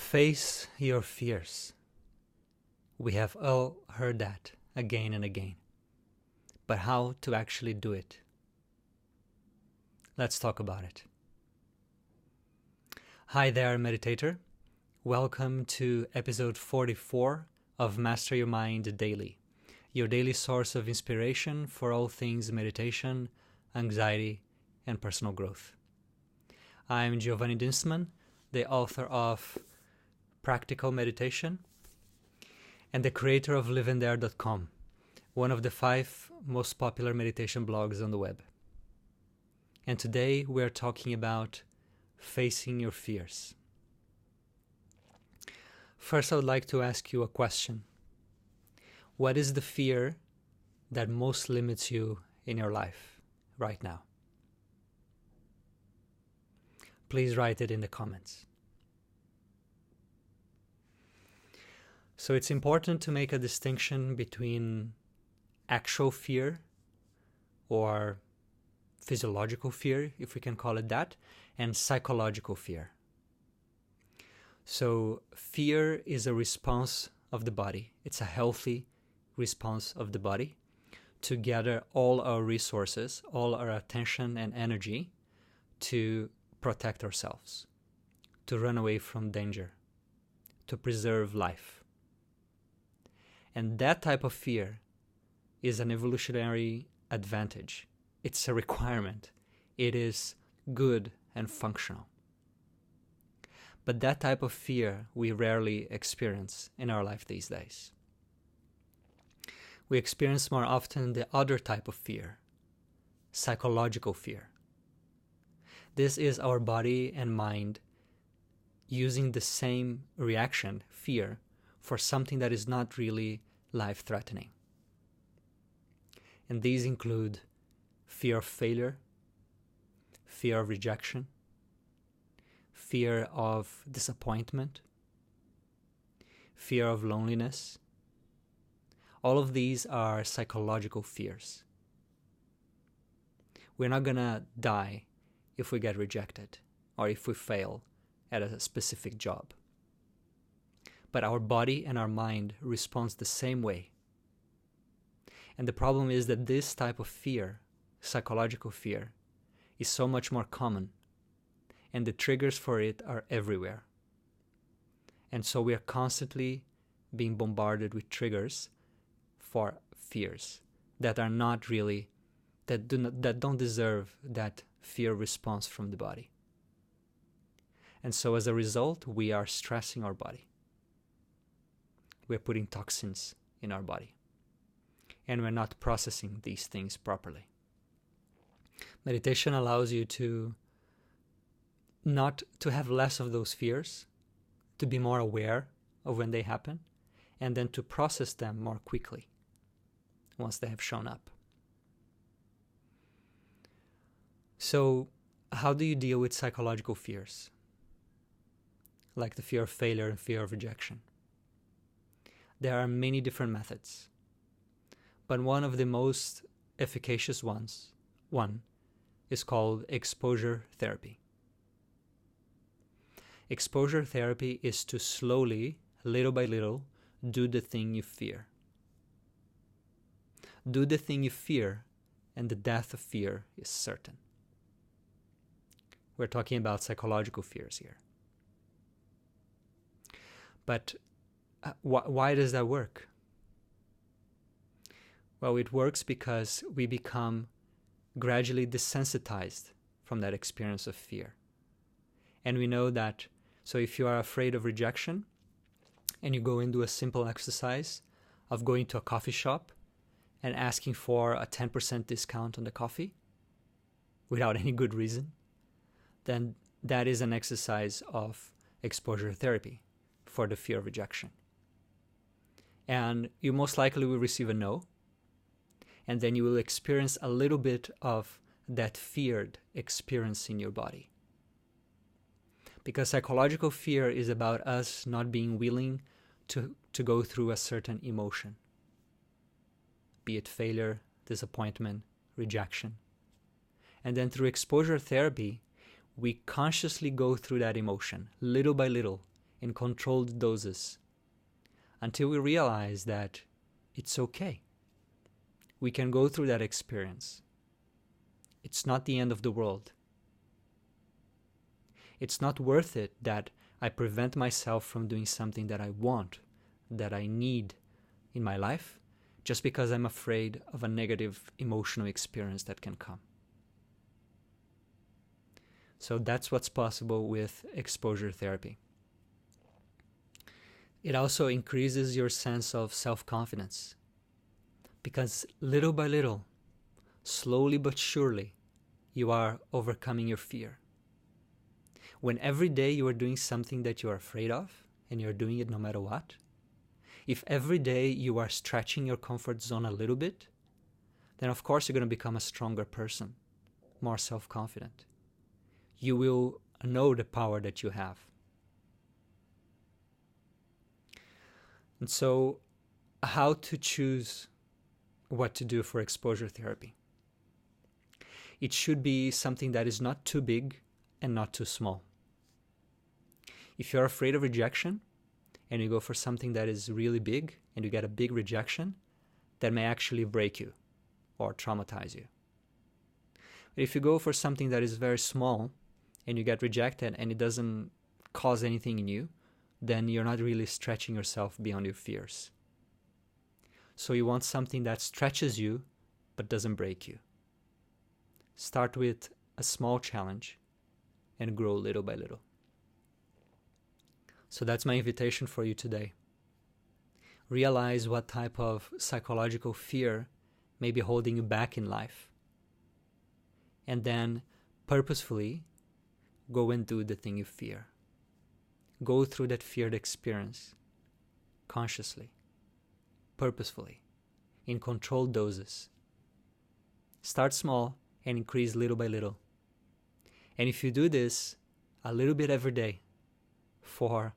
Face your fears. We have all heard that again and again. But how to actually do it? Let's talk about it. Hi there, meditator. Welcome to episode 44 of Master Your Mind Daily, your daily source of inspiration for all things meditation, anxiety, and personal growth. I'm Giovanni Dienstmann, the author of Practical Meditation and the creator of livingthere.com, one of the 5 most popular meditation blogs on the web. And today we're talking about facing your fears. First, I would like to ask you a question. What is the fear that most limits you in your life right now? Please write it in the comments. So it's important to make a distinction between actual fear or physiological fear, if we can call it that, and psychological fear. So fear is a response of the body. It's a healthy response of the body to gather all our resources, all our attention and energy to protect ourselves, to run away from danger, to preserve life. And that type of fear is an evolutionary advantage. It's a requirement. It is good and functional. But that type of fear we rarely experience in our life these days. We experience more often the other type of fear, psychological fear. This is our body and mind using the same reaction, fear, for something that is not really life-threatening. And these include fear of failure, fear of rejection, fear of disappointment, fear of loneliness. All of these are psychological fears. We're not gonna die if we get rejected or if we fail at a specific job. But our body and our mind responds the same way. And the problem is that this type of fear, psychological fear, is so much more common, and the triggers for it are everywhere. And so we are constantly being bombarded with triggers for fears that are not really, that don't deserve that fear response from the body. And so as a result, we are stressing our body. We're putting toxins in our body. And we're not processing these things properly. Meditation allows you to not to have less of those fears, to be more aware of when they happen, and then to process them more quickly once they have shown up. So, how do you deal with psychological fears? Like the fear of failure and fear of rejection. There are many different methods, but one of the most efficacious one is called exposure therapy. Exposure therapy is to slowly, little by little, do the thing you fear. Do the thing you fear, and the death of fear is certain. We're talking about psychological fears here. But why does that work? Well, it works because we become gradually desensitized from that experience of fear. And we know that, so if you are afraid of rejection, and you go and do a simple exercise of going to a coffee shop and asking for a 10% discount on the coffee without any good reason, then that is an exercise of exposure therapy for the fear of rejection. And you most likely will receive a no, and then you will experience a little bit of that feared experience in your body. Because psychological fear is about us not being willing to go through a certain emotion, be it failure, disappointment, rejection. And then through exposure therapy, we consciously go through that emotion, little by little, in controlled doses until we realize that it's okay. We can go through that experience. It's not the end of the world. It's not worth it that I prevent myself from doing something that I want, that I need in my life, just because I'm afraid of a negative emotional experience that can come. So that's what's possible with exposure therapy. It also increases your sense of self-confidence, because little by little, slowly but surely, you are overcoming your fear. When every day you are doing something that you are afraid of, and you're doing it no matter what, if every day you are stretching your comfort zone a little bit, then of course you're going to become a stronger person, more self-confident. You will know the power that you have. And so, how to choose what to do for exposure therapy? It should be something that is not too big and not too small. If you're afraid of rejection and you go for something that is really big and you get a big rejection, that may actually break you or traumatize you. But if you go for something that is very small and you get rejected and it doesn't cause anything in you, then you're not really stretching yourself beyond your fears. So you want something that stretches you but doesn't break you. Start with a small challenge and grow little by little. So that's my invitation for you today. Realize what type of psychological fear may be holding you back in life. And then purposefully go and do the thing you fear. Go through that feared experience consciously, purposefully, in controlled doses. Start small and increase little by little. And if you do this a little bit every day for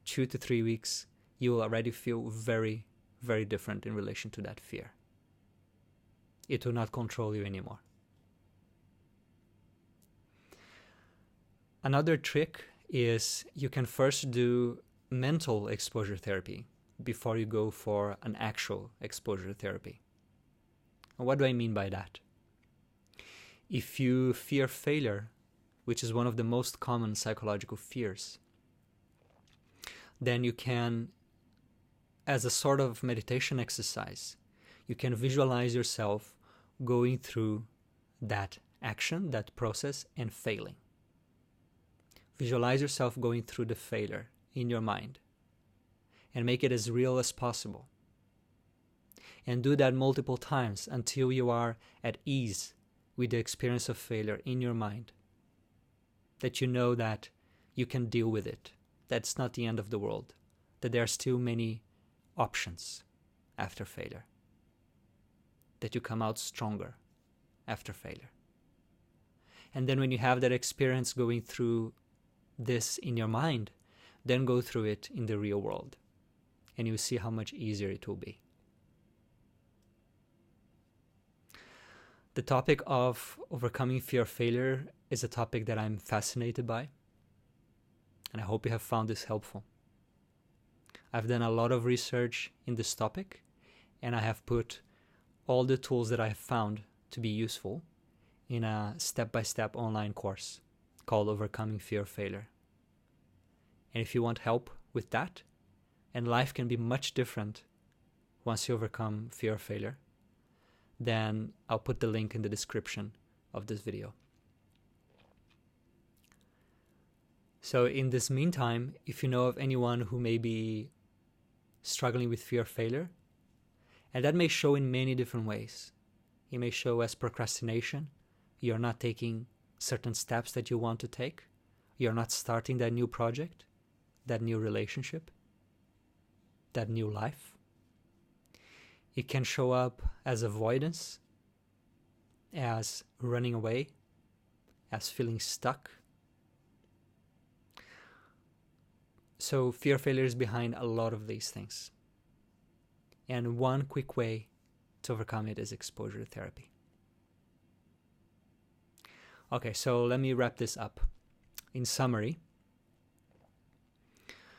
2 to 3 weeks, you will already feel very, very different in relation to that fear. It will not control you anymore. Another trick is you can first do mental exposure therapy before you go for an actual exposure therapy. And what do I mean by that? If you fear failure, which is one of the most common psychological fears, then you can, as a sort of meditation exercise, you can visualize yourself going through that action, that process, and failing. Visualize yourself going through the failure in your mind and make it as real as possible. And do that multiple times until you are at ease with the experience of failure in your mind. That you know that you can deal with it, that it's not the end of the world, that there are still many options after failure, that you come out stronger after failure. And then when you have that experience going through this in your mind, then go through it in the real world, and you'll see how much easier it will be. The topic of overcoming fear of failure is a topic that I'm fascinated by, and I hope you have found this helpful. I've done a lot of research in this topic, and I have put all the tools that I have found to be useful in a step-by-step online course called Overcoming Fear of Failure. And if you want help with that, and life can be much different once you overcome fear of failure, then I'll put the link in the description of this video. So in this meantime, if you know of anyone who may be struggling with fear of failure, and that may show in many different ways. It may show as procrastination. You're not taking certain steps that you want to take. You're not starting that new project, that new relationship, that new life. It can show up as avoidance, as running away, as feeling stuck. So fear of failure is behind a lot of these things. And one quick way to overcome it is exposure therapy. Okay, so let me wrap this up. In summary,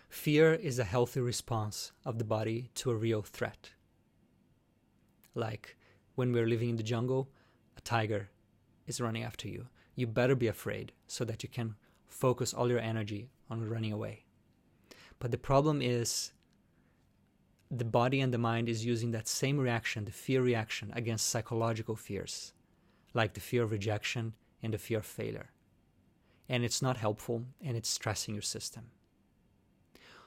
Fear is a healthy response of the body to a real threat. Like when we're living in the jungle, a tiger is running after you. You better be afraid so that you can focus all your energy on running away. But the problem is the body and the mind is using that same reaction, the fear reaction, against psychological fears, like the fear of rejection and the fear of failure. And it's not helpful, and it's stressing your system.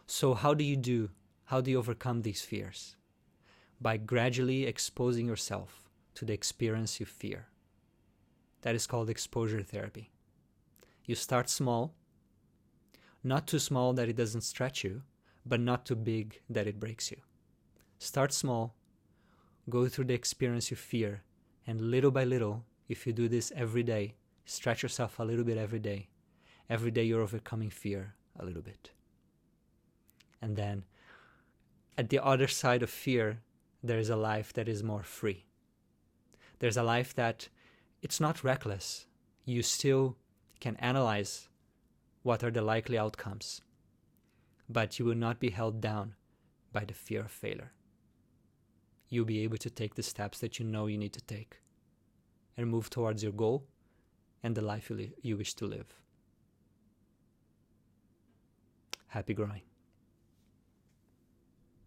So how do you overcome these fears? By gradually exposing yourself to the experience you fear. That is called exposure therapy. You start small, not too small that it doesn't stretch you, but not too big that it breaks you. Start small, go through the experience you fear, and little by little, if you do this every day, stretch yourself a little bit every day you're overcoming fear a little bit. And then, at the other side of fear, there is a life that is more free. There's a life that it's not reckless. You still can analyze what are the likely outcomes, but you will not be held down by the fear of failure. You'll be able to take the steps that you know you need to take and move towards your goal and the life you wish to live. Happy growing.